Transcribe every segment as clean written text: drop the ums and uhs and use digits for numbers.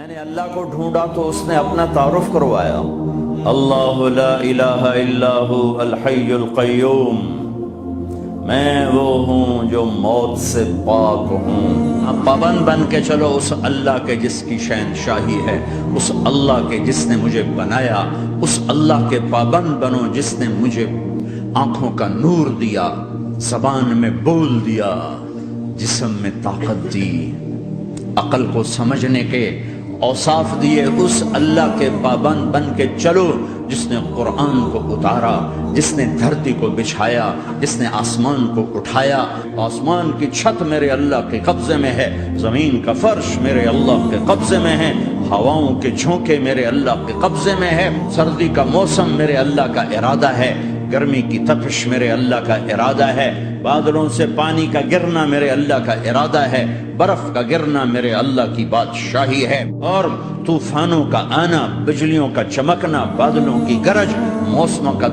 میں نے اللہ کو ڈھونڈا تو اس نے اپنا تعارف کروایا، اللہ لا الہ الا ہو الحی القیوم، میں وہ ہوں جو موت سے پاک ہوں۔ اب پابند بن کے چلو اس اللہ کے جس کی شہنشاہی ہے، اس اللہ کے جس نے مجھے بنایا، اس اللہ کے پابند بنو جس نے مجھے آنکھوں کا نور دیا، زبان میں بول دیا، جسم میں طاقت دی، عقل کو سمجھنے کے اوصاف دیے۔ اس اللہ کے پابند بن کے چلو جس نے قرآن کو اتارا، جس نے دھرتی کو بچھایا، جس نے آسمان کو اٹھایا۔ آسمان کی چھت میرے اللہ کے قبضے میں ہے، زمین کا فرش میرے اللہ کے قبضے میں ہے، ہواؤں کے جھونکے میرے اللہ کے قبضے میں ہے، سردی کا موسم میرے اللہ کا ارادہ ہے، گرمی کی تپش میرے اللہ کا ارادہ ہے، بادلوں سے پانی کا گرنا میرے اللہ کا ارادہ ہے، برف کا گرنا میرے اللہ کی بادشاہی ہے، اور طوفانوں کا آنا، بجلیوں کا چمکنا، بادلوں کی گرج، موسموں کا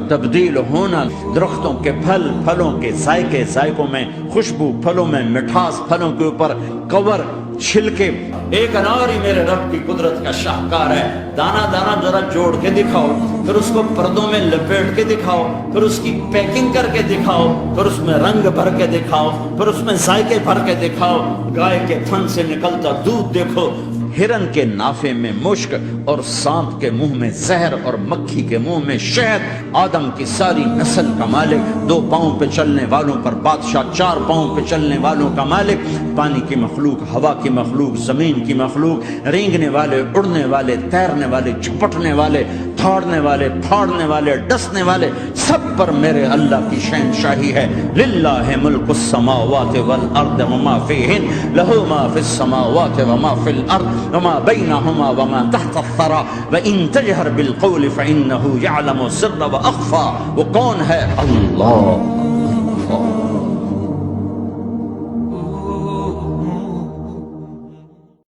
تبدیل ہونا، درختوں کے پھل، پھلوں کے ذائقے، ذائقوں میں خوشبو، پھلوں میں مٹھاس، پھلوں کے اوپر کور، چھلکے۔ ایک انار ہی میرے رب کی قدرت کا شاہکار ہے، دانا دانا ذرا جوڑ کے دکھاؤ، پھر اس کو پردوں میں لپیٹ کے دکھاؤ، پھر اس کی پیکنگ کر کے دکھاؤ، پھر اس میں رنگ بھر کے دکھاؤ، پھر اس میں ذائقے بھر کے دکھاؤ، گائے کے تھن سے نکلتا دودھ دیکھو، ہرن کے نافے میں مشک اور سانپ کے منہ میں زہر اور مکھی کے منہ میں شہد، آدم کی ساری نسل کا مالک، 2 پاؤں پہ چلنے والوں پر بادشاہ، 4 پاؤں پہ چلنے والوں کا مالک، پانی کی مخلوق، ہوا کی مخلوق، زمین کی مخلوق، رینگنے والے، اڑنے والے، تیرنے والے، جھپٹنے والے، دھاڑنے والے، پھاڑنے والے، ڈسنے والے، سب پر میرے اللہ کی شہنشاہی ہے۔ للہ ملک السماوات والارض وما فیہن، لہ ما فی السماوات وما فی الارض وما بینہما وما تحت الثری وان تجہر بالقول فانہ یعلم السر واخفی۔ وہ کون ہے؟ اللہ۔